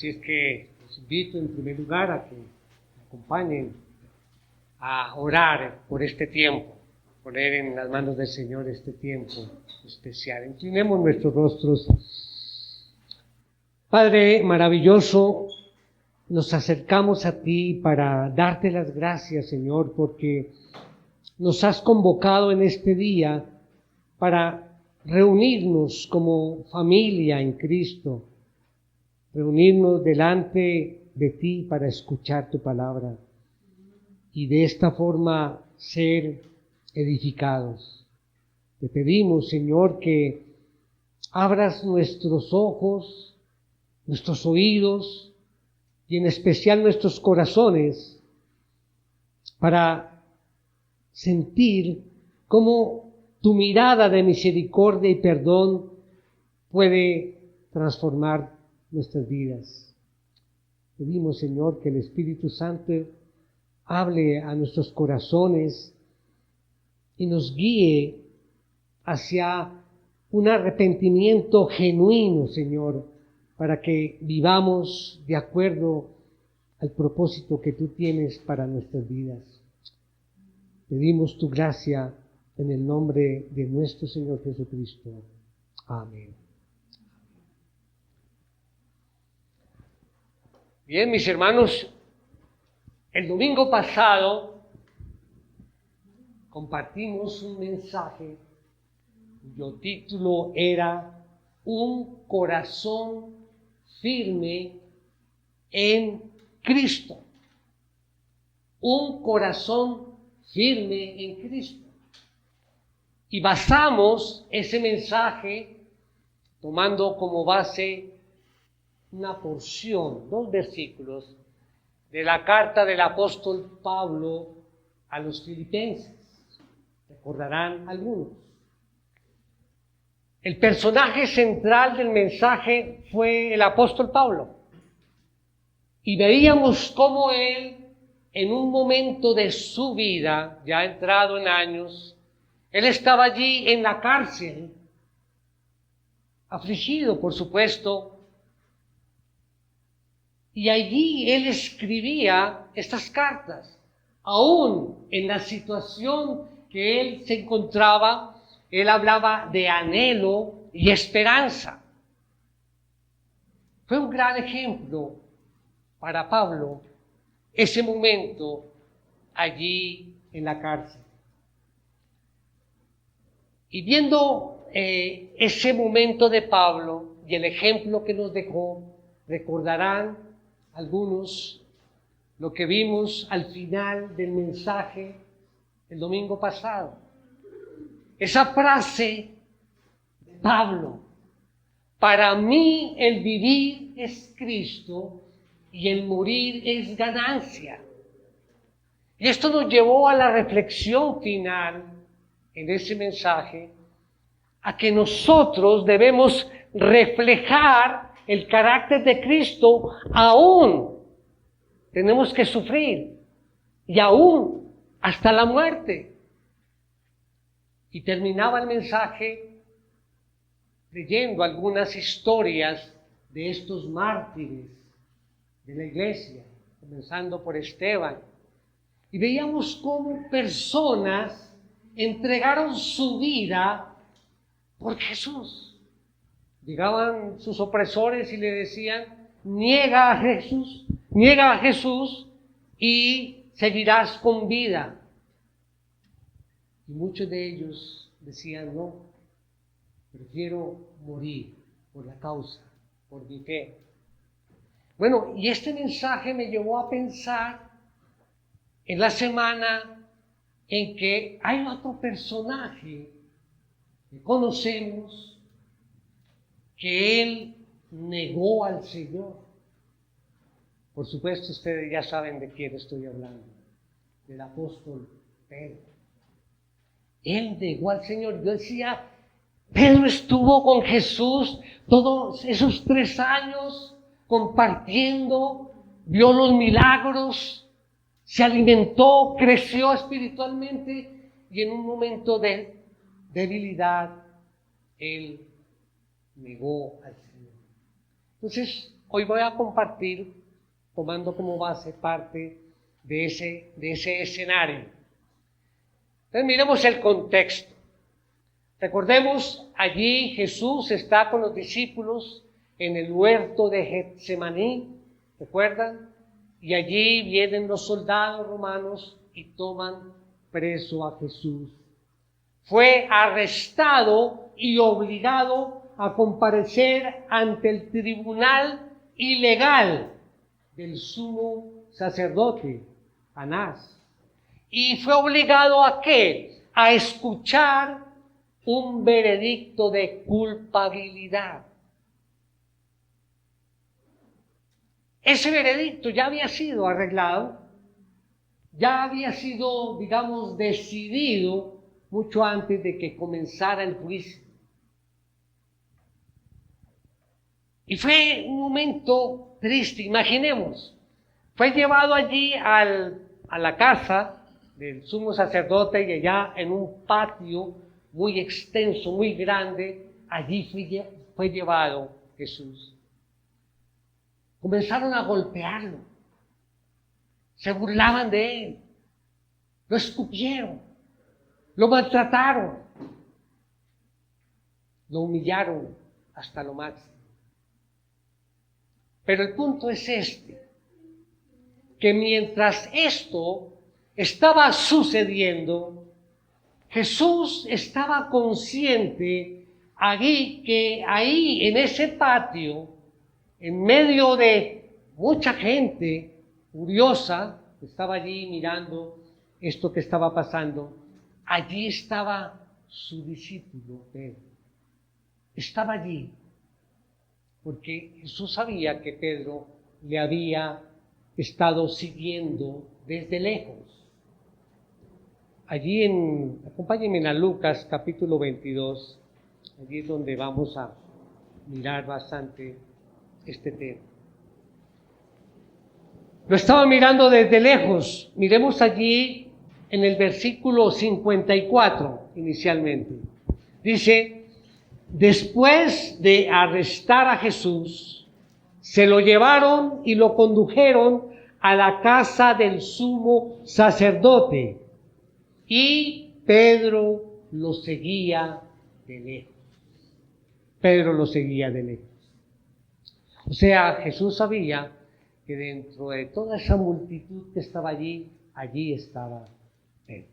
Así es que los invito en primer lugar a que me acompañen a orar por este tiempo, poner en las manos del Señor este tiempo especial. Inclinemos nuestros rostros. Padre maravilloso, nos acercamos a ti para darte las gracias, Señor, porque nos has convocado en este día para reunirnos como familia en Cristo, reunirnos delante de ti para escuchar tu palabra y de esta forma ser edificados. Te pedimos, Señor, que abras nuestros ojos, nuestros oídos y en especial nuestros corazones para sentir cómo tu mirada de misericordia y perdón puede transformar nuestras vidas. Pedimos, Señor, que el Espíritu Santo hable a nuestros corazones y nos guíe hacia un arrepentimiento genuino, Señor, para que vivamos de acuerdo al propósito que tú tienes para nuestras vidas. Pedimos tu gracia en el nombre de nuestro Señor Jesucristo. Amén. Bien, mis hermanos, el domingo pasado compartimos un mensaje cuyo título era Un corazón firme en Cristo. Un corazón firme en Cristo. Y basamos ese mensaje tomando como base una porción, 2 versículos de la carta del apóstol Pablo a los filipenses. Recordarán algunos. El personaje central del mensaje fue el apóstol Pablo. Y veíamos cómo él, en un momento de su vida, ya entrado en años, él estaba allí en la cárcel, afligido, por supuesto, y allí él escribía estas cartas. Aún en la situación que él se encontraba, él hablaba de anhelo y esperanza. Fue un gran ejemplo para Pablo ese momento allí en la cárcel. Y viendo ese momento de Pablo y el ejemplo que nos dejó, recordarán algunos lo que vimos al final del mensaje el domingo pasado. Esa frase de Pablo: para mí el vivir es Cristo y el morir es ganancia. Y esto nos llevó a la reflexión final en ese mensaje, a que nosotros debemos reflejar el carácter de Cristo aún. Tenemos que sufrir y aún hasta la muerte. Y terminaba el mensaje leyendo algunas historias de estos mártires de la iglesia, comenzando por Esteban. Y veíamos cómo personas entregaron su vida por Jesús. Llegaban sus opresores y le decían: niega a Jesús y seguirás con vida. Y muchos de ellos decían: no, prefiero morir por la causa, por mi fe. Bueno, y este mensaje me llevó a pensar en la semana en que hay otro personaje que conocemos, que él negó al Señor. Por supuesto, ustedes ya saben de quién estoy hablando, del apóstol Pedro. Él negó al Señor. Yo decía, Pedro estuvo con Jesús todos esos 3 años compartiendo, vio los milagros, se alimentó, creció espiritualmente, y en un momento de debilidad, él negó al Señor. Entonces, hoy voy a compartir, tomando como base parte de ese escenario. Entonces miremos el contexto. Recordemos, allí Jesús está con los discípulos en el huerto de Getsemaní, ¿recuerdan? Y allí vienen los soldados romanos y toman preso a Jesús. Fue arrestado y obligado a comparecer ante el tribunal ilegal del sumo sacerdote, Anás. Y fue obligado ¿a qué? A escuchar un veredicto de culpabilidad. Ese veredicto ya había sido arreglado, ya había sido, digamos, decidido mucho antes de que comenzara el juicio. Y fue un momento triste, imaginemos. Fue llevado allí a la casa del sumo sacerdote y allá en un patio muy extenso, muy grande, allí fue llevado Jesús. Comenzaron a golpearlo, se burlaban de él, lo escupieron, lo maltrataron, lo humillaron hasta lo máximo. Pero el punto es este, que mientras esto estaba sucediendo, Jesús estaba consciente que ahí en ese patio, en medio de mucha gente curiosa que estaba allí mirando esto que estaba pasando, allí estaba su discípulo Pedro. Estaba allí porque Jesús sabía que Pedro le había estado siguiendo desde lejos. Allí acompáñenme a Lucas capítulo 22, allí es donde vamos a mirar bastante este tema. Lo estaba mirando desde lejos. Miremos allí en el versículo 54 inicialmente. Dice, después de arrestar a Jesús, se lo llevaron y lo condujeron a la casa del sumo sacerdote. Y Pedro lo seguía de lejos. Pedro lo seguía de lejos. O sea, Jesús sabía que dentro de toda esa multitud que estaba allí estaba Pedro.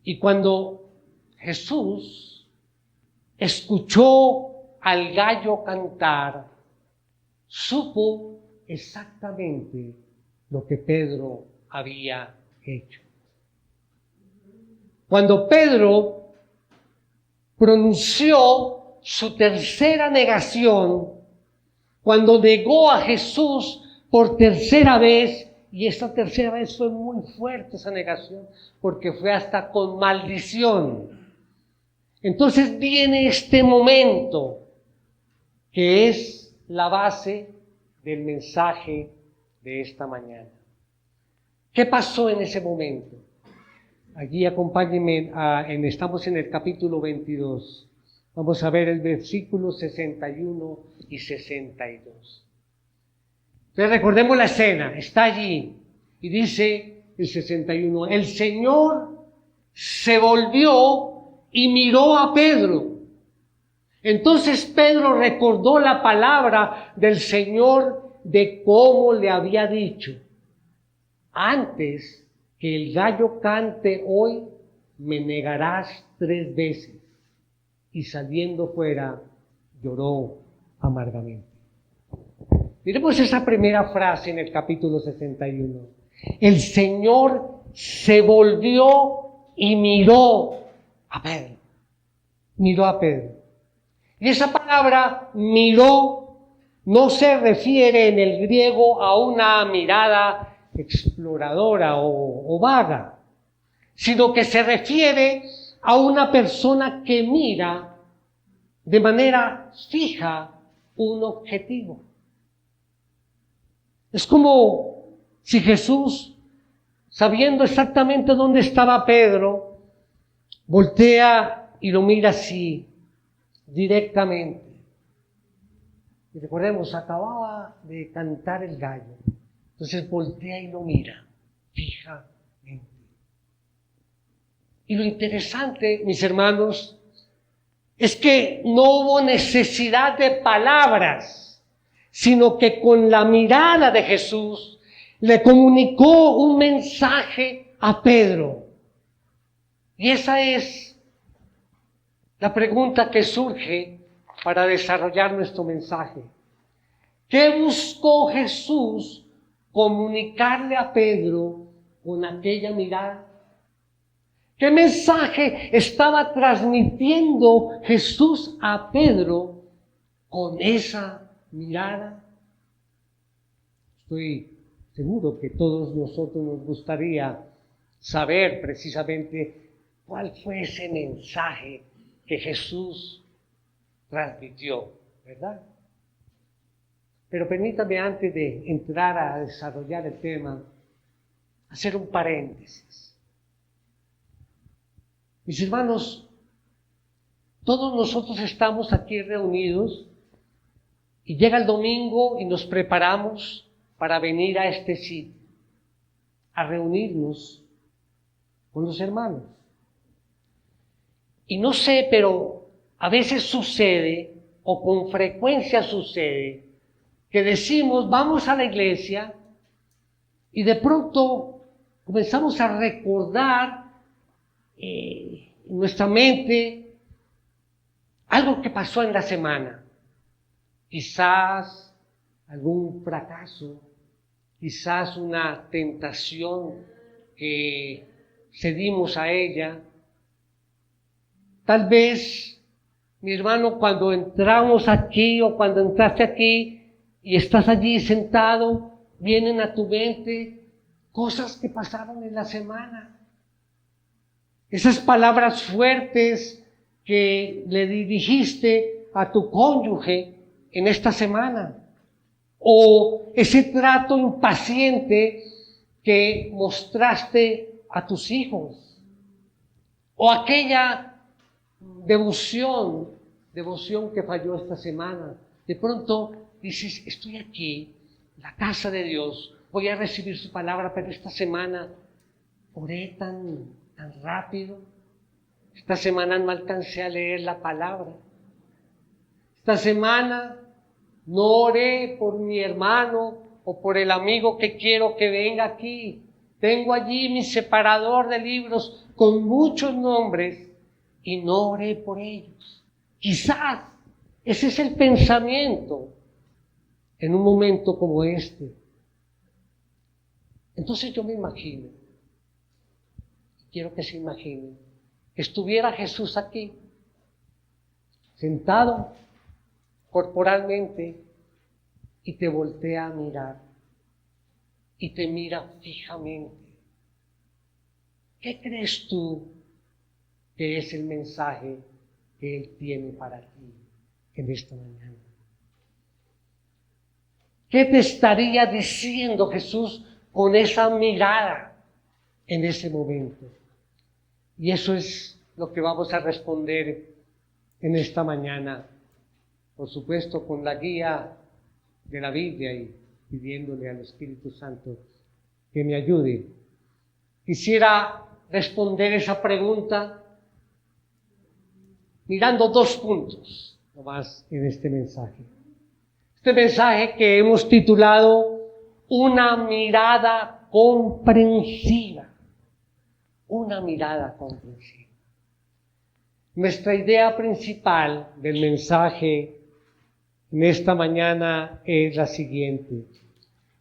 Y cuando Jesús escuchó al gallo cantar, supo exactamente lo que Pedro había hecho. Cuando Pedro pronunció su tercera negación, cuando negó a Jesús por tercera vez, y esta tercera vez fue muy fuerte esa negación, porque fue hasta con maldición. Entonces viene este momento, que es la base del mensaje de esta mañana. ¿Qué pasó en ese momento? Allí acompáñenme, estamos en el capítulo 22. Vamos a ver el versículo 61 y 62. Entonces recordemos la escena, está allí y dice el 61, el Señor se volvió y miró a Pedro. Entonces Pedro recordó la palabra del Señor de cómo le había dicho, antes que el gallo cante hoy, me negarás 3 veces. Y saliendo fuera, lloró amargamente. Miremos esa primera frase en el capítulo 61. El Señor se volvió y miró a Pedro. Miró a Pedro. Y esa palabra miró no se refiere en el griego a una mirada exploradora o vaga, sino que se refiere a una persona que mira de manera fija un objetivo. Es como si Jesús, sabiendo exactamente dónde estaba Pedro, voltea y lo mira así, directamente. Y recordemos, acababa de cantar el gallo. Entonces voltea y lo mira fijamente. Y lo interesante, mis hermanos, es que no hubo necesidad de palabras, sino que con la mirada de Jesús le comunicó un mensaje a Pedro. Y esa es la pregunta que surge para desarrollar nuestro mensaje. ¿Qué buscó Jesús comunicarle a Pedro con aquella mirada? ¿Qué mensaje estaba transmitiendo Jesús a Pedro con esa mirada? Estoy seguro que todos nosotros nos gustaría saber precisamente cuál fue ese mensaje que Jesús transmitió, ¿verdad? Pero permítame, antes de entrar a desarrollar el tema, hacer un paréntesis. Mis hermanos, todos nosotros estamos aquí reunidos y llega el domingo y nos preparamos para venir a este sitio, a reunirnos con los hermanos. Y no sé, pero a veces sucede, o con frecuencia sucede, que decimos, vamos a la iglesia, y de pronto comenzamos a recordar en nuestra mente algo que pasó en la semana. Quizás algún fracaso, quizás una tentación que cedimos a ella. Tal vez, mi hermano, cuando entramos aquí o cuando entraste aquí y estás allí sentado, vienen a tu mente cosas que pasaron en la semana. Esas palabras fuertes que le dirigiste a tu cónyuge en esta semana. O ese trato impaciente que mostraste a tus hijos. O aquella devoción que falló esta semana. De pronto dices, estoy aquí, en la casa de Dios, voy a recibir su palabra, pero esta semana oré tan rápido. Esta semana no alcancé a leer la palabra. Esta semana no oré por mi hermano o por el amigo que quiero que venga aquí. Tengo allí mi separador de libros con muchos nombres y no oré por ellos. Quizás ese es el pensamiento en un momento como este. Entonces yo me imagino, quiero que se imaginen, que estuviera Jesús aquí, sentado corporalmente, y te voltea a mirar, y te mira fijamente. ¿Qué crees tú que es el mensaje que Él tiene para ti en esta mañana? ¿Qué te estaría diciendo Jesús con esa mirada en ese momento? Y eso es lo que vamos a responder en esta mañana, por supuesto con la guía de la Biblia y pidiéndole al Espíritu Santo que me ayude. Quisiera responder esa pregunta mirando 2 puntos nomás en este mensaje. Este mensaje que hemos titulado Una mirada comprensiva. Una mirada comprensiva. Nuestra idea principal del mensaje en esta mañana es la siguiente.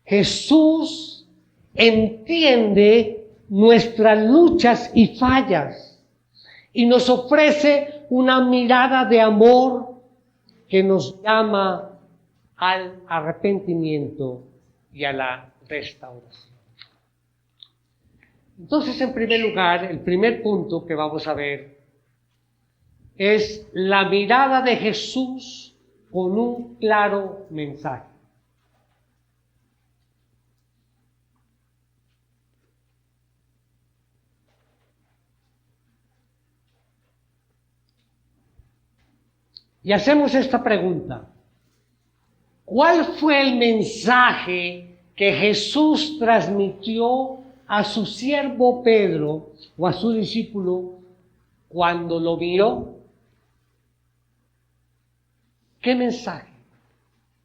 Jesús entiende nuestras luchas y fallas y nos ofrece una mirada de amor que nos llama al arrepentimiento y a la restauración. Entonces, en primer lugar, el primer punto que vamos a ver es la mirada de Jesús con un claro mensaje. Y hacemos esta pregunta. ¿Cuál fue el mensaje que Jesús transmitió a su siervo Pedro o a su discípulo cuando lo vio? ¿Qué mensaje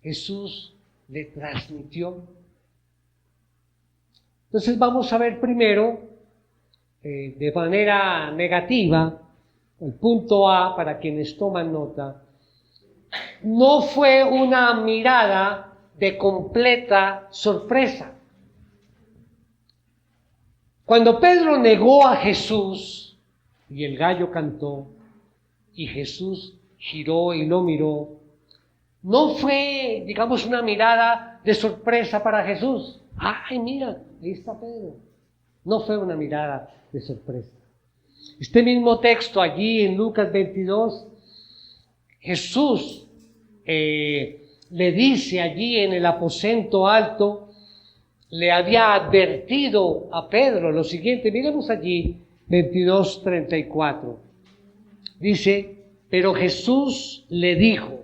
Jesús le transmitió? Entonces vamos a ver primero, de manera negativa, el punto A para quienes toman nota. No fue una mirada de completa sorpresa. Cuando Pedro negó a Jesús y el gallo cantó y Jesús giró y lo miró, no fue, digamos, una mirada de sorpresa para Jesús. ¡Ay, mira! Ahí está Pedro. No fue una mirada de sorpresa. Este mismo texto allí en Lucas 22, Jesús le dice allí en el aposento alto, le había advertido a Pedro lo siguiente. Miremos allí 22:34. Dice, pero Jesús le dijo,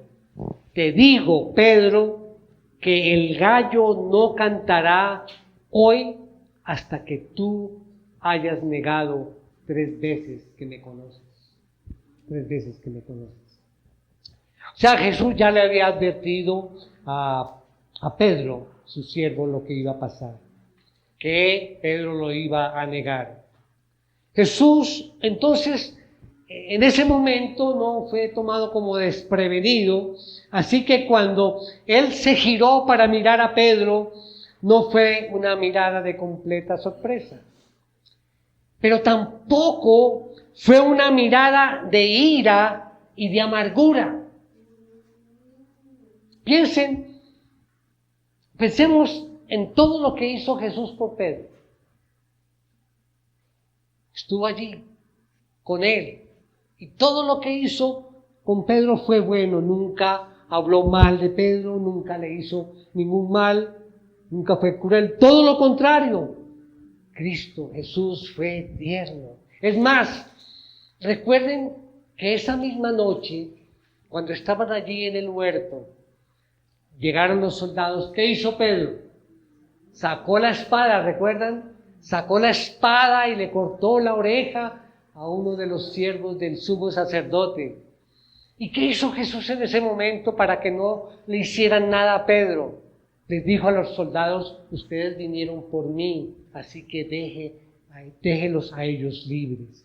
te digo, Pedro, que el gallo no cantará hoy hasta que tú hayas negado 3 veces que me conoces. 3 veces que me conoces. O sea, Jesús ya le había advertido a Pedro, su siervo, lo que iba a pasar, que Pedro lo iba a negar. Jesús, entonces, en ese momento no fue tomado como desprevenido, así que cuando él se giró para mirar a Pedro, no fue una mirada de completa sorpresa. Pero tampoco fue una mirada de ira y de amargura. Pensemos en todo lo que hizo Jesús por Pedro. Estuvo allí con él. Y todo lo que hizo con Pedro fue bueno. Nunca habló mal de Pedro, nunca le hizo ningún mal, nunca fue cruel. Todo lo contrario. Cristo, Jesús, fue tierno. Es más, recuerden que esa misma noche, cuando estaban allí en el huerto, llegaron los soldados. ¿Qué hizo Pedro? Sacó la espada, ¿recuerdan? Sacó la espada y le cortó la oreja a uno de los siervos del sumo sacerdote. ¿Y qué hizo Jesús en ese momento para que no le hicieran nada a Pedro? Les dijo a los soldados, ustedes vinieron por mí, así que déjelos a ellos libres.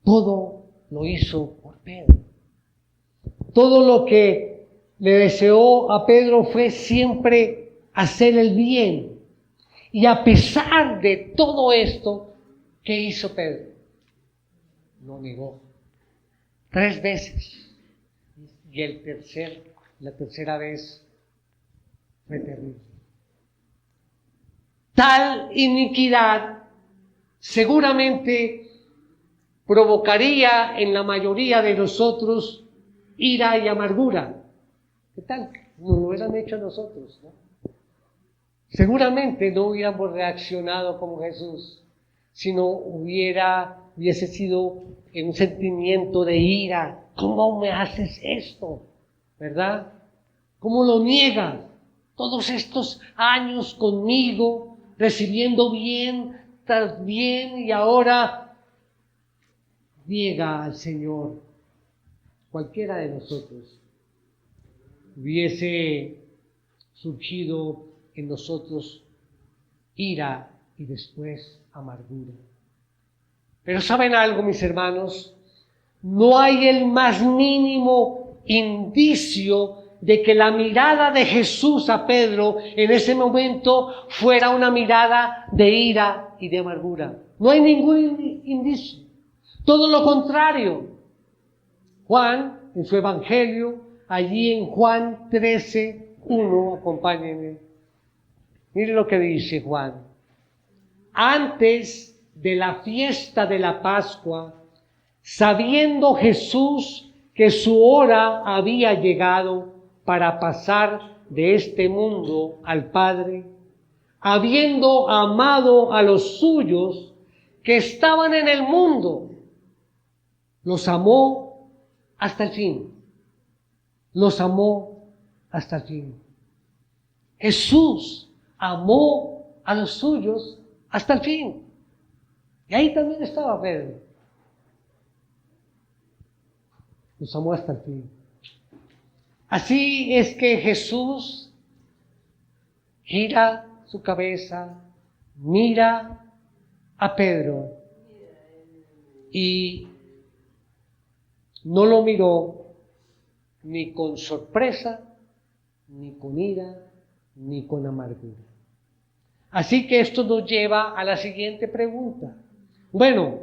Todo lo hizo por Pedro. Todo lo que le deseó a Pedro fue siempre hacer el bien. Y a pesar de todo esto, ¿qué hizo Pedro? Lo negó 3 veces. Y la tercera vez fue terrible. Tal iniquidad seguramente provocaría en la mayoría de nosotros ira y amargura. ¿Qué tal? Nos lo hubieran hecho a nosotros, ¿no? Seguramente no hubiéramos reaccionado como Jesús, sino hubiese sido un sentimiento de ira. ¿Cómo me haces esto? ¿Verdad? ¿Cómo lo niegas? Todos estos años conmigo, recibiendo bien tras bien, y ahora niega al Señor. Cualquiera de nosotros hubiese surgido en nosotros ira y después amargura. Pero ¿saben algo, mis hermanos? No hay el más mínimo indicio de que la mirada de Jesús a Pedro en ese momento fuera una mirada de ira y de amargura. No hay ningún indicio. Todo lo contrario. Juan, en su evangelio, allí en Juan 13:1, acompáñenme. Miren lo que dice Juan. Antes de la fiesta de la Pascua, sabiendo Jesús que su hora había llegado para pasar de este mundo al Padre, habiendo amado a los suyos que estaban en el mundo, los amó hasta el fin. Los amó hasta el fin. Jesús amó a los suyos hasta el fin. Y ahí también estaba Pedro. Los amó hasta el fin. Así es que Jesús gira su cabeza, mira a Pedro y no lo miró ni con sorpresa, ni con ira, ni con amargura. Así que esto nos lleva a la siguiente pregunta. Bueno,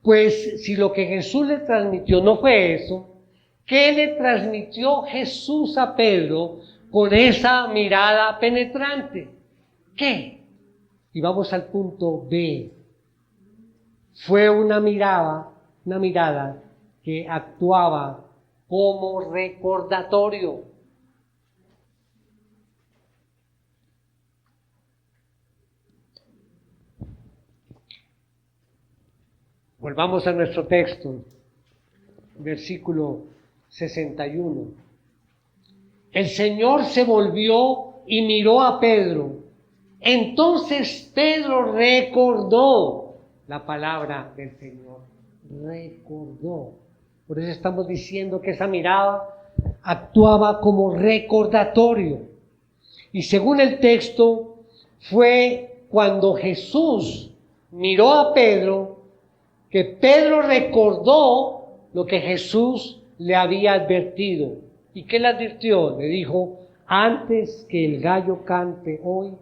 pues si lo que Jesús le transmitió no fue eso, ¿qué le transmitió Jesús a Pedro con esa mirada penetrante? ¿Qué? Y vamos al punto B. Fue una mirada que actuaba como recordatorio. Volvamos a nuestro texto, versículo 61. El Señor se volvió y miró a Pedro. Entonces Pedro recordó la palabra del Señor. Recordó. Por eso estamos diciendo que esa mirada actuaba como recordatorio. Y según el texto, fue cuando Jesús miró a Pedro que Pedro recordó lo que Jesús le había advertido. ¿Y qué le advirtió? Le dijo, antes que el gallo cante hoy,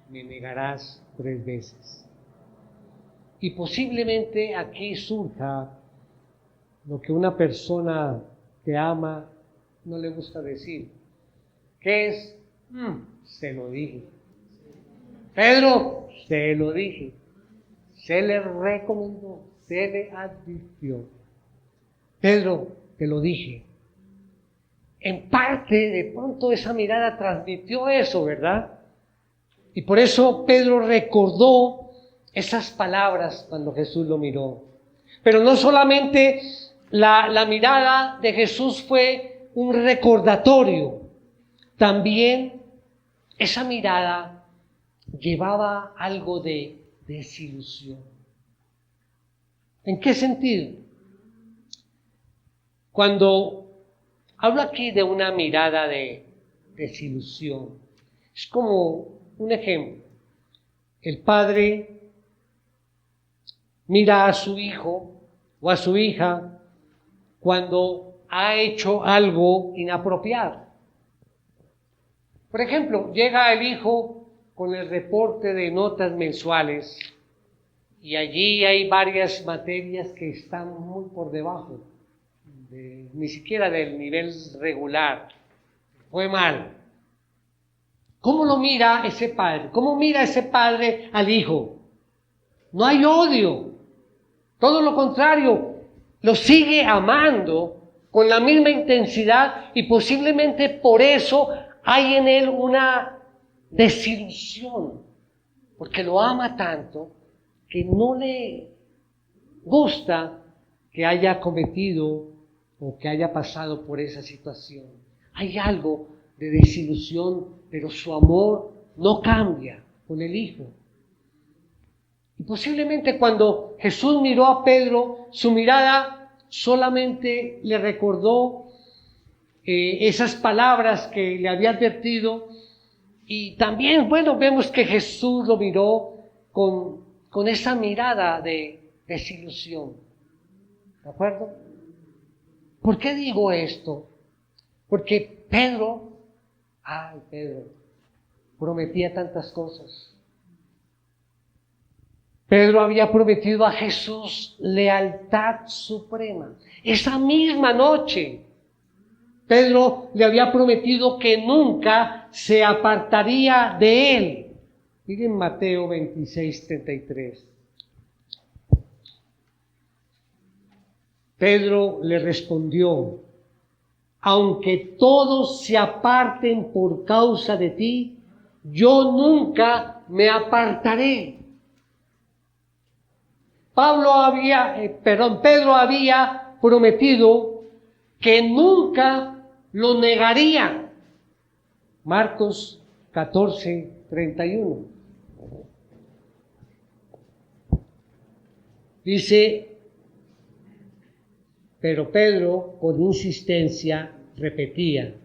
me negarás 3 veces. Y posiblemente aquí surja lo que una persona que ama no le gusta decir, que es, se lo dije. Pedro, se lo dije. Se le recomendó, se le advirtió. Pedro, te lo dije. En parte, de pronto, esa mirada transmitió eso, ¿verdad? Y por eso Pedro recordó esas palabras cuando Jesús lo miró. Pero no solamente la mirada de Jesús fue un recordatorio, también esa mirada llevaba algo de desilusión. ¿En qué sentido? Cuando hablo aquí de una mirada de desilusión, es como un ejemplo. El padre mira a su hijo o a su hija cuando ha hecho algo inapropiado. Por ejemplo, llega el hijo con el reporte de notas mensuales y allí hay varias materias que están muy por debajo, ni siquiera del nivel regular. Fue mal. ¿Cómo lo mira ese padre? ¿Cómo mira ese padre al hijo? No hay odio. Todo lo contrario, lo sigue amando con la misma intensidad y posiblemente por eso hay en él una desilusión, porque lo ama tanto que no le gusta que haya cometido o que haya pasado por esa situación. Hay algo de desilusión, pero su amor no cambia con el hijo. Y posiblemente cuando Jesús miró a Pedro, su mirada solamente le recordó esas palabras que le había advertido. Y también, vemos que Jesús lo miró con esa mirada de desilusión. ¿De acuerdo? ¿Por qué digo esto? Porque Pedro prometía tantas cosas. Pedro había prometido a Jesús lealtad suprema. Esa misma noche, Pedro le había prometido que nunca se apartaría de él. Miren Mateo 26:33. Pedro le respondió, aunque todos se aparten por causa de ti, yo nunca me apartaré. Pedro había prometido que nunca lo negaría. Marcos 14:31. Dice, pero Pedro con insistencia repetía,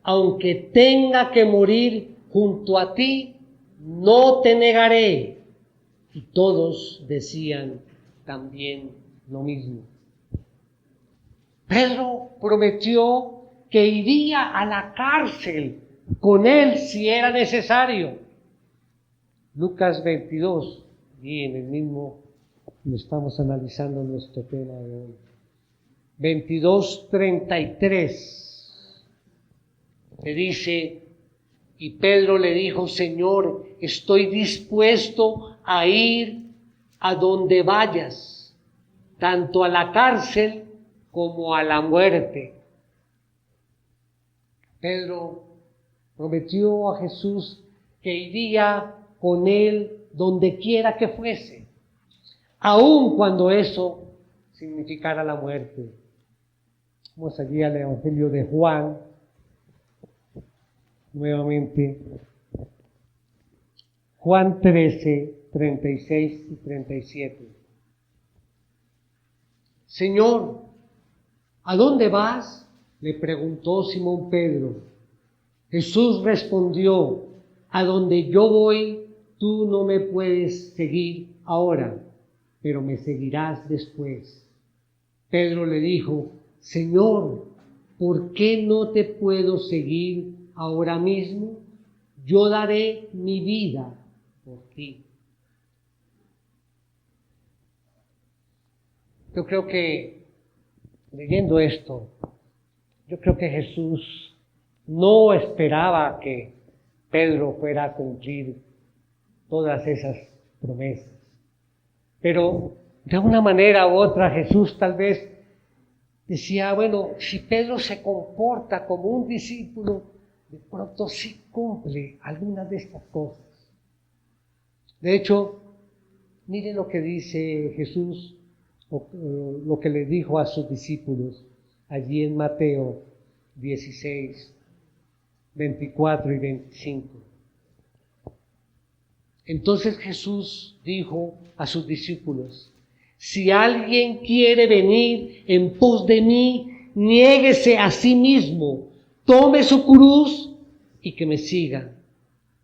aunque tenga que morir junto a ti, no te negaré. Y todos decían también lo mismo. Pedro prometió que iría a la cárcel con él si era necesario. Lucas 22, y en el mismo lo estamos analizando nuestro tema de hoy. 22:33, le dice, y Pedro le dijo, Señor, estoy dispuesto a ir a donde vayas, tanto a la cárcel como a la muerte. Pedro prometió a Jesús que iría con él donde quiera que fuese, aun cuando eso significara la muerte. Vamos allí al Evangelio de Juan, nuevamente. Juan 13:36 y 37. Señor, ¿a dónde vas?, le preguntó Simón Pedro. Jesús respondió, a donde yo voy, tú no me puedes seguir ahora, pero me seguirás después. Pedro le dijo, Señor, ¿por qué no te puedo seguir ahora mismo? Yo daré mi vida por ti. Yo creo que, leyendo esto, yo creo que Jesús no esperaba que Pedro fuera a cumplir todas esas promesas. Pero de una manera u otra Jesús tal vez decía, bueno, si Pedro se comporta como un discípulo, de pronto sí cumple algunas de estas cosas. De hecho, miren lo que dice Jesús, o lo que le dijo a sus discípulos allí en Mateo 16, 24 y 25. Entonces Jesús dijo a sus discípulos, si alguien quiere venir en pos de mí, niéguese a sí mismo, tome su cruz y que me siga.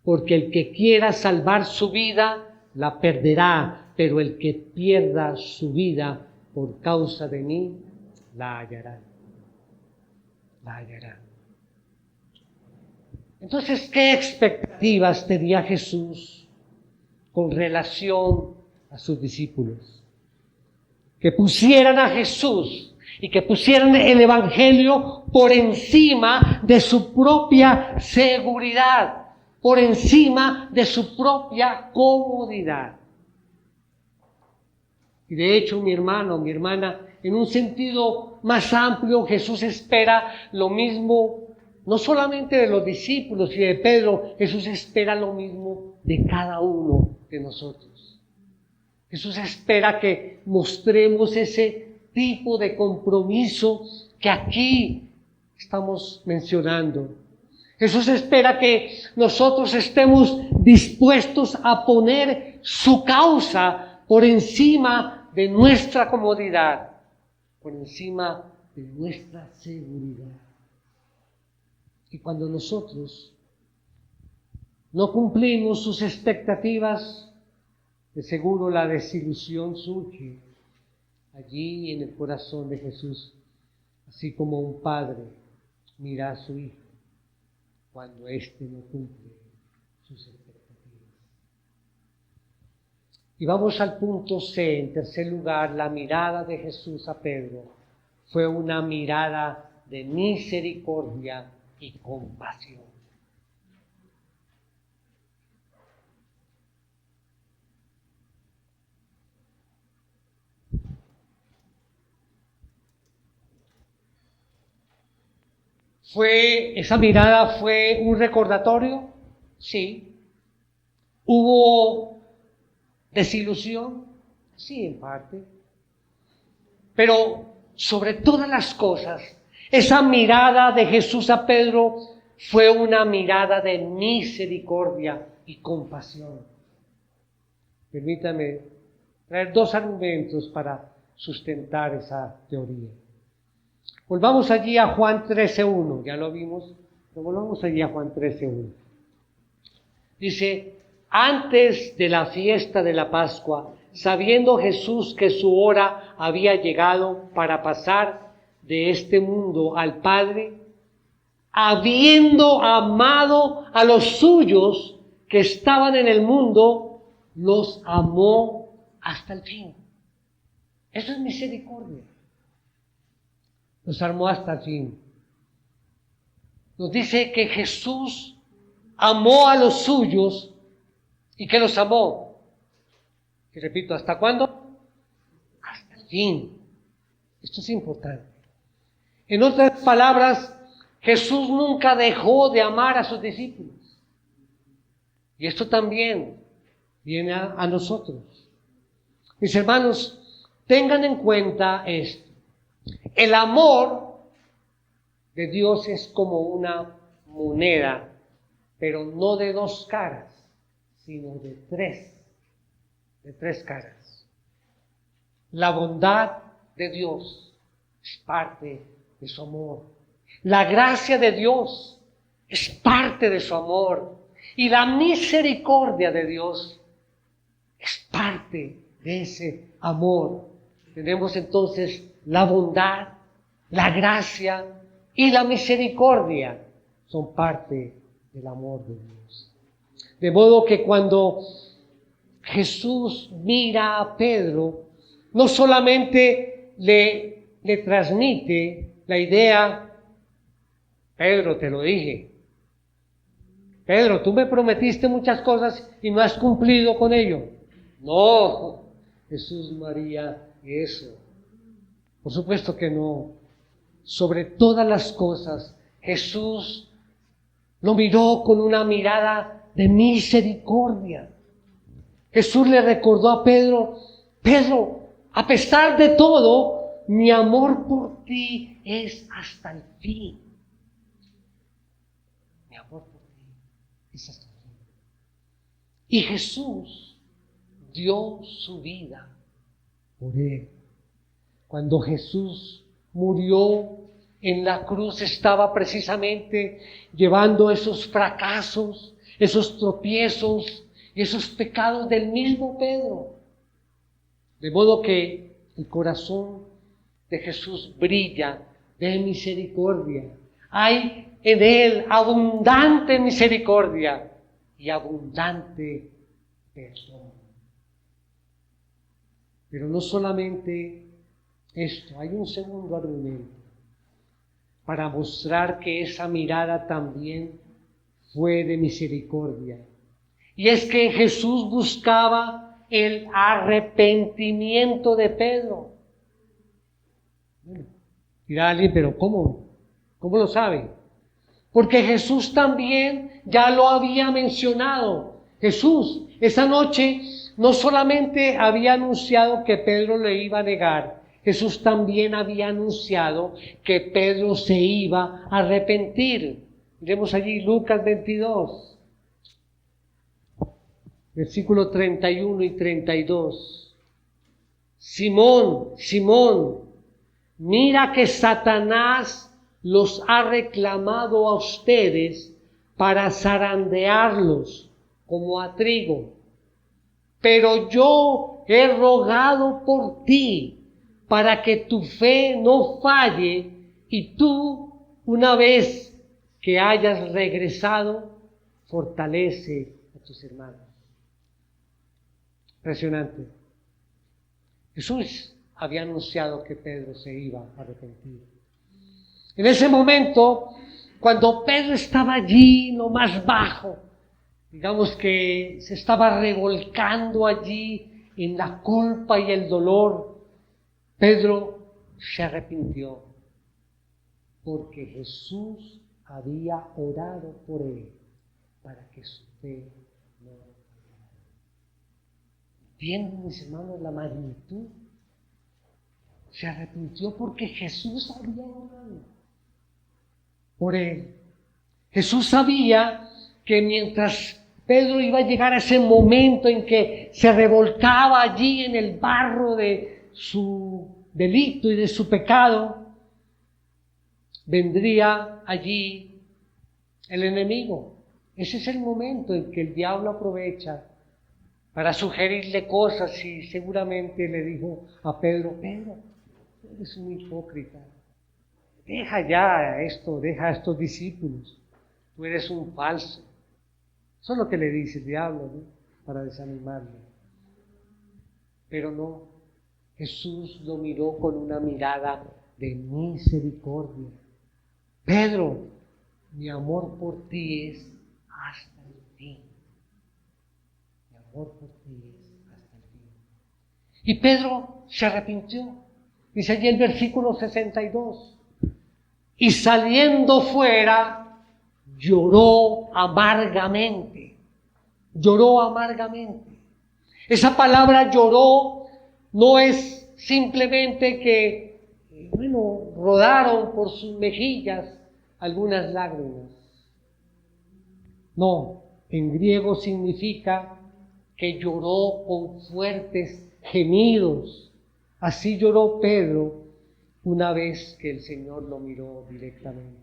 Porque el que quiera salvar su vida, la perderá, pero el que pierda su vida por causa de mí, la hallará. La hallará. Entonces, ¿qué expectativas tenía Jesús con relación a sus discípulos? Que pusieran a Jesús y que pusieran el Evangelio por encima de su propia seguridad, por encima de su propia comodidad. Y de hecho, mi hermano, mi hermana, en un sentido más amplio, Jesús espera lo mismo, no solamente de los discípulos y de Pedro, Jesús espera lo mismo de cada uno de nosotros. Jesús espera que mostremos ese tipo de compromiso que aquí estamos mencionando. Jesús espera que nosotros estemos dispuestos a poner su causa por encima de nuestra comodidad, por encima de nuestra seguridad. Y cuando nosotros no cumplimos sus expectativas, de seguro la desilusión surge allí en el corazón de Jesús, así como un padre mira a su hijo cuando éste no cumple sus expectativas. Y vamos al punto C, en tercer lugar, la mirada de Jesús a Pedro fue una mirada de misericordia y compasión. ¿Esa mirada fue un recordatorio? Sí. ¿Hubo desilusión? Sí, en parte. Pero sobre todas las cosas, esa mirada de Jesús a Pedro fue una mirada de misericordia y compasión. Permítame traer dos argumentos para sustentar esa teoría. Volvamos allí a Juan 13:1, ya lo vimos, pero volvamos allí a Juan 13:1. Dice, antes de la fiesta de la Pascua, sabiendo Jesús que su hora había llegado para pasar de este mundo al Padre, habiendo amado a los suyos que estaban en el mundo, los amó hasta el fin. Eso es misericordia. Los amó hasta el fin. Nos dice que Jesús amó a los suyos y que los amó. Y repito, ¿hasta cuándo? Hasta el fin. Esto es importante. En otras palabras, Jesús nunca dejó de amar a sus discípulos. Y esto también viene a nosotros. Mis hermanos, tengan en cuenta esto. El amor de Dios es como una moneda, pero no de dos caras, sino de tres caras. La bondad de Dios es parte de su amor. La gracia de Dios es parte de su amor. Y la misericordia de Dios es parte de ese amor. Tenemos entonces la bondad, la gracia y la misericordia son parte del amor de Dios. De modo que cuando Jesús mira a Pedro, no solamente le transmite la idea, Pedro, te lo dije, Pedro, tú me prometiste muchas cosas y no has cumplido con ello. No, Jesús no haría eso. Por supuesto que no. Sobre todas las cosas, Jesús lo miró con una mirada de misericordia. Jesús le recordó a Pedro, Pedro, a pesar de todo, mi amor por ti es hasta el fin. Mi amor por ti es hasta el fin. Y Jesús dio su vida por él. Cuando Jesús murió en la cruz, estaba precisamente llevando esos fracasos, esos tropiezos y esos pecados del mismo Pedro. De modo que el corazón de Jesús brilla de misericordia. Hay en él abundante misericordia y abundante perdón. Pero no solamente esto, hay un segundo argumento para mostrar que esa mirada también fue de misericordia. Y es que Jesús buscaba el arrepentimiento de Pedro. Bueno, dirá alguien, pero ¿cómo? ¿Cómo lo sabe? Porque Jesús también ya lo había mencionado. Jesús, esa noche, no solamente había anunciado que Pedro le iba a negar, Jesús también había anunciado que Pedro se iba a arrepentir. Miremos allí Lucas 22, versículos 31 y 32. Simón, Simón, mira que Satanás los ha reclamado a ustedes para zarandearlos como a trigo. Pero yo he rogado por ti para que tu fe no falle y tú, una vez que hayas regresado, fortalece a tus hermanos. Impresionante. Jesús había anunciado que Pedro se iba a arrepentir. En ese momento, cuando Pedro estaba allí, lo más bajo, digamos que se estaba revolcando allí en la culpa y el dolor, Pedro se arrepintió porque Jesús había orado por él para que su fe no fallara. ¿Entienden, mis hermanos, la magnitud? Se arrepintió porque Jesús había orado por él. Jesús sabía que mientras Pedro iba a llegar a ese momento en que se revolcaba allí en el barro de su delito y de su pecado, vendría allí el enemigo. Ese es el momento en que el diablo aprovecha para sugerirle cosas, y seguramente le dijo a Pedro: Pedro, eres un hipócrita, deja ya esto, deja a estos discípulos, tú eres un falso. Eso es lo que le dice el diablo, ¿no?, para desanimarlo. Pero no, Jesús lo miró con una mirada de misericordia. Pedro, mi amor por ti es hasta el fin. Mi amor por ti es hasta el fin. Y Pedro se arrepintió. Dice allí el versículo 62. Y saliendo fuera, lloró amargamente. Lloró amargamente. Esa palabra lloró no es simplemente que, rodaron por sus mejillas algunas lágrimas. No, en griego significa que lloró con fuertes gemidos. Así lloró Pedro una vez que el Señor lo miró directamente.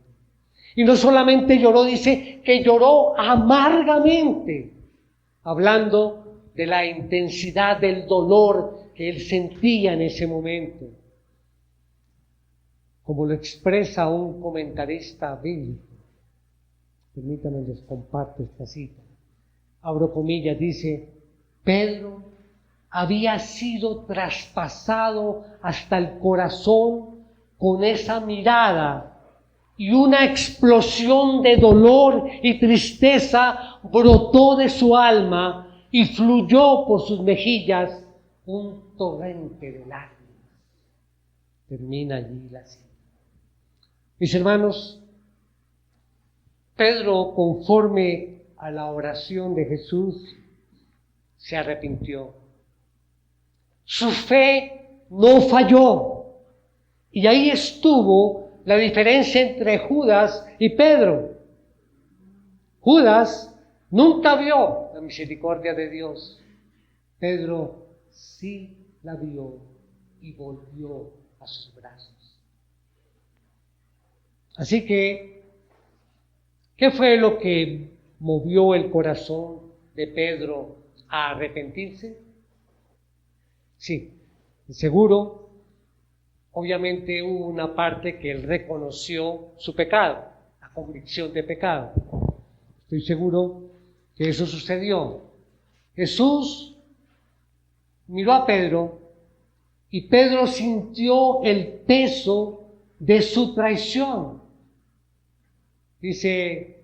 Y no solamente lloró, dice que lloró amargamente, hablando de la intensidad del dolor que él sentía en ese momento. Como lo expresa un comentarista bíblico. Permítanme, les comparto esta cita. Abro comillas, dice: Pedro había sido traspasado hasta el corazón con esa mirada, y una explosión de dolor y tristeza brotó de su alma y fluyó por sus mejillas un torrente de lágrimas. Termina allí la cita. Mis hermanos, Pedro, conforme a la oración de Jesús, se arrepintió. Su fe no falló. Y ahí estuvo la diferencia entre Judas y Pedro. Judas nunca vio la misericordia de Dios. Pedro sí la vio y volvió a sus brazos. Así que, ¿qué fue lo que movió el corazón de Pedro a arrepentirse? Sí, seguro, obviamente hubo una parte que él reconoció su pecado, la convicción de pecado. Estoy seguro que eso sucedió. Jesús miró a Pedro y Pedro sintió el peso de su traición. Dice: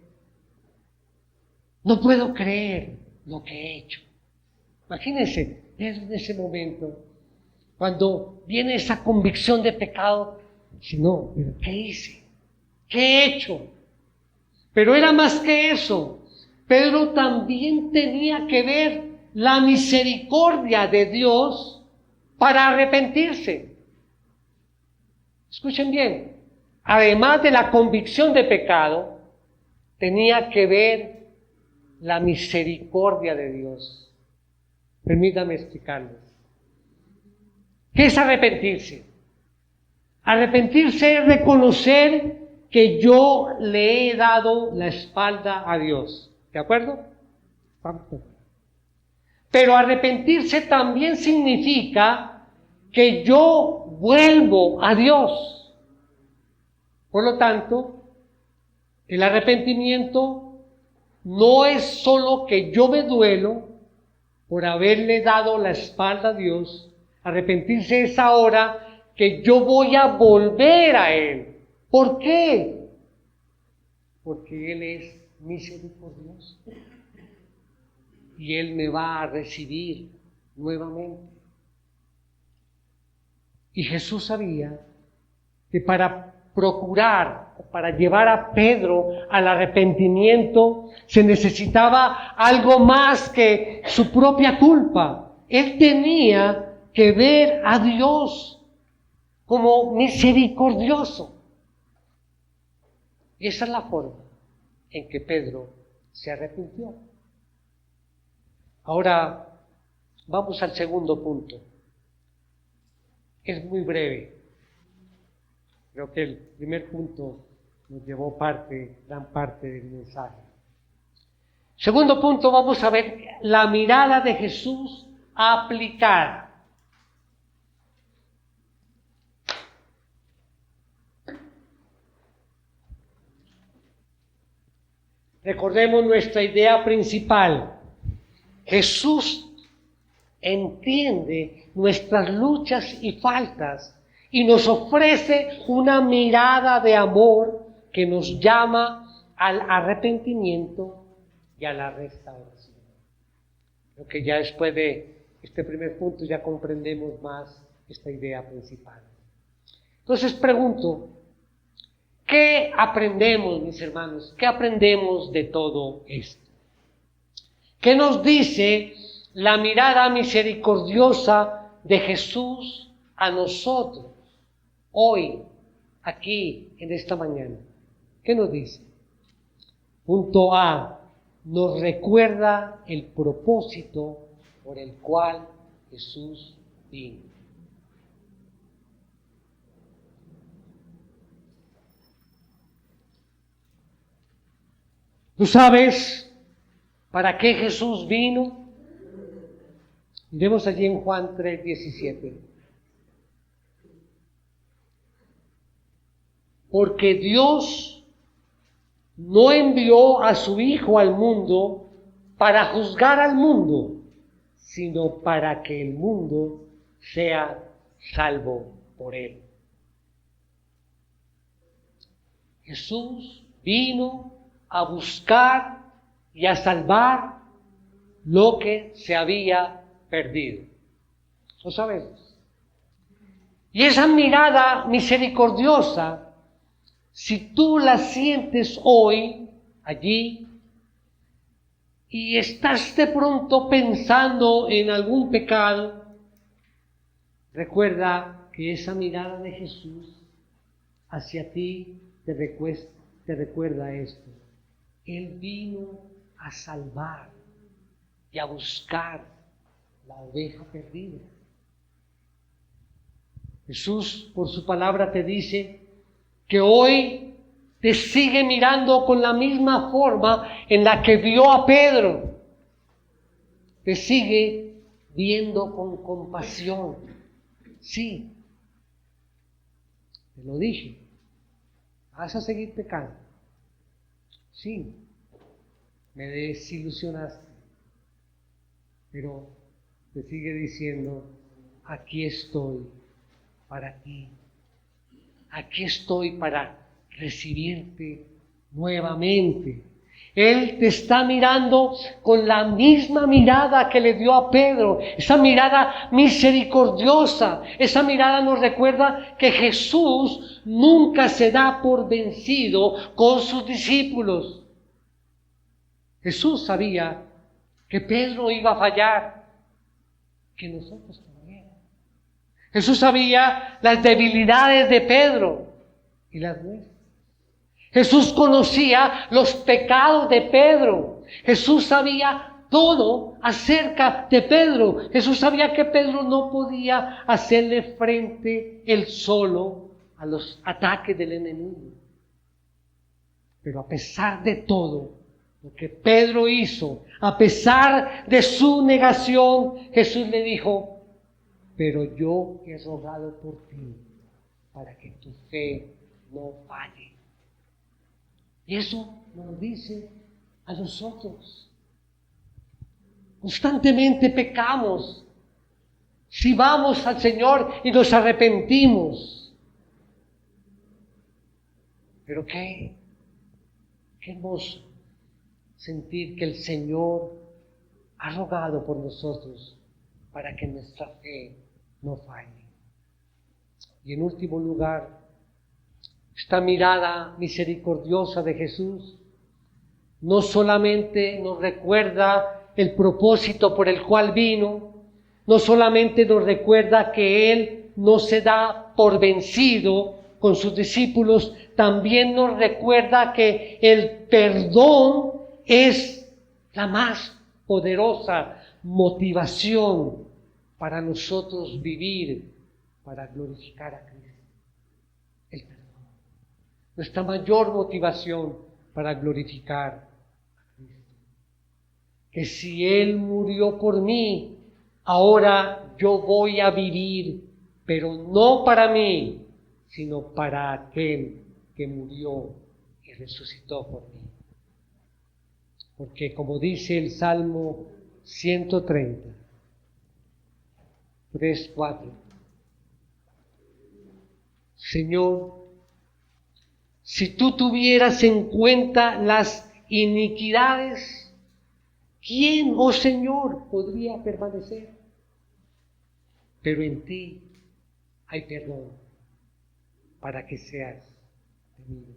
no puedo creer lo que he hecho. Imagínense, en ese momento, cuando viene esa convicción de pecado, dice: no, pero ¿qué hice? ¿Qué he hecho? Pero era más que eso. Pedro también tenía que ver la misericordia de Dios para arrepentirse. Escuchen bien, además de la convicción de pecado, tenía que ver la misericordia de Dios. Permítanme explicarles. ¿Qué es arrepentirse? Arrepentirse es reconocer que yo le he dado la espalda a Dios. ¿De acuerdo? Pero arrepentirse también significa que yo vuelvo a Dios. Por lo tanto, el arrepentimiento no es solo que yo me duelo por haberle dado la espalda a Dios. Arrepentirse es ahora que yo voy a volver a Él. ¿Por qué? Porque Él es misericordioso y Él me va a recibir nuevamente. Y Jesús sabía que para procurar, para llevar a Pedro al arrepentimiento, se necesitaba algo más que su propia culpa. Él tenía que ver a Dios como misericordioso. Y esa es la forma en que Pedro se arrepintió. Ahora vamos al segundo punto. Es muy breve. Creo que el primer punto nos llevó gran parte del mensaje. Segundo punto, vamos a ver la mirada de Jesús aplicada. Recordemos nuestra idea principal. Jesús entiende nuestras luchas y faltas y nos ofrece una mirada de amor que nos llama al arrepentimiento y a la restauración. Creo que ya después de este primer punto ya comprendemos más esta idea principal. Entonces pregunto, ¿qué aprendemos, mis hermanos? ¿Qué aprendemos de todo esto? ¿Qué nos dice la mirada misericordiosa de Jesús a nosotros hoy, aquí, en esta mañana? ¿Qué nos dice? Punto A, nos recuerda el propósito por el cual Jesús vino. ¿Tú sabes para qué Jesús vino? Miremos allí en Juan 3:17. Porque Dios no envió a su Hijo al mundo para juzgar al mundo, sino para que el mundo sea salvo por él. Jesús vino a buscar y a salvar lo que se había perdido. ¿Lo sabemos? Y esa mirada misericordiosa, si tú la sientes hoy, allí, y estás de pronto pensando en algún pecado, recuerda que esa mirada de Jesús hacia ti te recuerda esto. Él vino a salvar y a buscar la oveja perdida. Jesús, por su palabra, te dice que hoy te sigue mirando con la misma forma en la que vio a Pedro. Te sigue viendo con compasión. Sí, te lo dije. ¿Vas a seguir pecando? Sí, me desilusionaste. Pero te sigue diciendo, aquí estoy para ti. Aquí estoy para recibirte nuevamente. Él te está mirando con la misma mirada que le dio a Pedro, esa mirada misericordiosa. Esa mirada nos recuerda que Jesús nunca se da por vencido con sus discípulos. Jesús sabía que Pedro iba a fallar, que nosotros también. Jesús sabía las debilidades de Pedro y las nuestras. Jesús conocía los pecados de Pedro. Jesús sabía todo acerca de Pedro. Jesús sabía que Pedro no podía hacerle frente él solo a los ataques del enemigo. Pero a pesar de todo lo que Pedro hizo, a pesar de su negación, Jesús le dijo, pero yo he rogado por ti para que tu fe no falle. Y eso nos dice a nosotros. Constantemente pecamos. Si vamos al Señor y nos arrepentimos. Pero qué hermoso sentir que el Señor ha rogado por nosotros para que nuestra fe no falle. Y en último lugar, esta mirada misericordiosa de Jesús no solamente nos recuerda el propósito por el cual vino, no solamente nos recuerda que Él no se da por vencido con sus discípulos, también nos recuerda que el perdón es la más poderosa motivación para nosotros vivir, para glorificar a Cristo. El perdón. Nuestra mayor motivación para glorificar a Cristo. Que si Él murió por mí, ahora yo voy a vivir, pero no para mí, sino para aquel que murió y resucitó por mí. Porque como dice el Salmo 130, 3, 4, Señor, si tú tuvieras en cuenta las iniquidades, ¿quién, oh Señor, podría permanecer? Pero en ti hay perdón para que seas temido.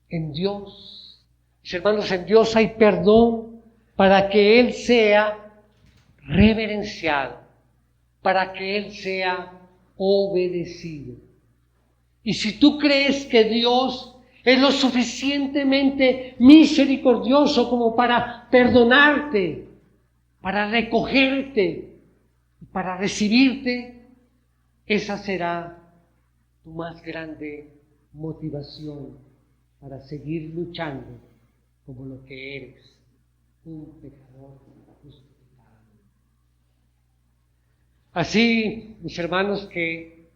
En Dios, mis hermanos, en Dios hay perdón para que Él sea reverenciado, para que Él sea obedecido. Y si tú crees que Dios es lo suficientemente misericordioso como para perdonarte, para recogerte, para recibirte, esa será tu más grande motivación para seguir luchando como lo que eres, un pecador justificado. Así, mis hermanos, que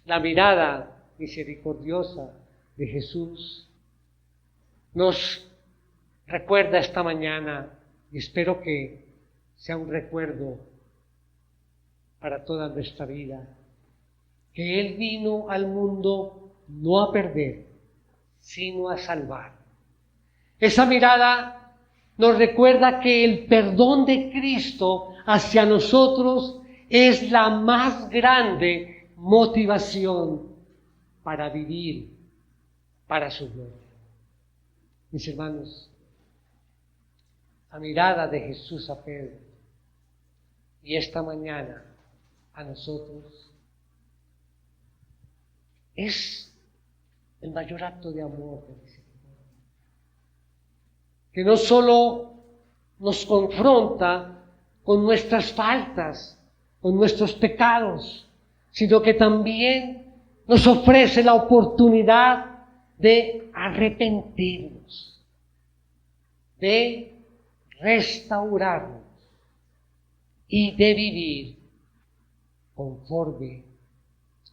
la mirada misericordiosa de Jesús nos recuerda esta mañana, y espero que sea un recuerdo para toda nuestra vida, que Él vino al mundo no a perder, sino a salvar. Esa mirada nos recuerda que el perdón de Cristo hacia nosotros es la más grande motivación para vivir para su gloria. Mis hermanos, la mirada de Jesús a Pedro y esta mañana a nosotros es el mayor acto de amor, de misericordia, que no solo nos confronta con nuestras faltas, con nuestros pecados, sino que también nos ofrece la oportunidad de arrepentirnos, de restaurarnos y de vivir conforme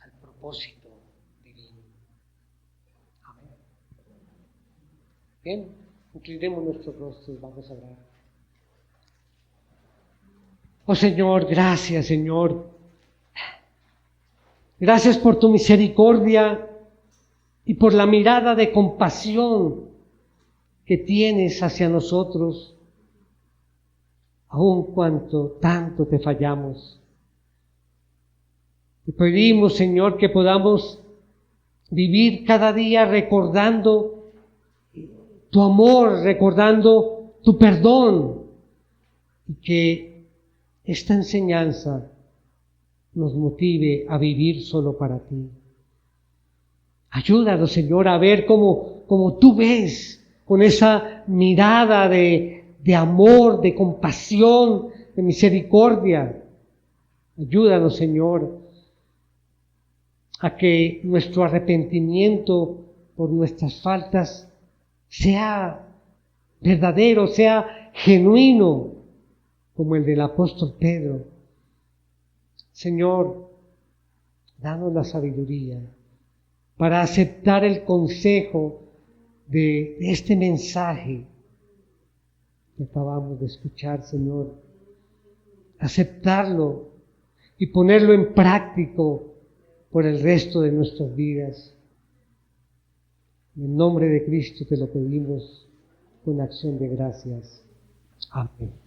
al propósito divino. Amén. Bien, inclinemos nuestros rostros, vamos a orar. Oh Señor, gracias Señor. Gracias por tu misericordia y por la mirada de compasión que tienes hacia nosotros, aun cuanto tanto te fallamos. Te pedimos, Señor, que podamos vivir cada día recordando tu amor, recordando tu perdón, y que esta enseñanza nos motive a vivir solo para ti. Ayúdanos, Señor, a ver como tú ves, con esa mirada de amor, de compasión, de misericordia. Ayúdanos, Señor, a que nuestro arrepentimiento por nuestras faltas sea verdadero, sea genuino, como el del apóstol Pedro. Señor, danos la sabiduría para aceptar el consejo de este mensaje que acabamos de escuchar, Señor. Aceptarlo y ponerlo en práctico por el resto de nuestras vidas. En el nombre de Cristo te lo pedimos con acción de gracias. Amén.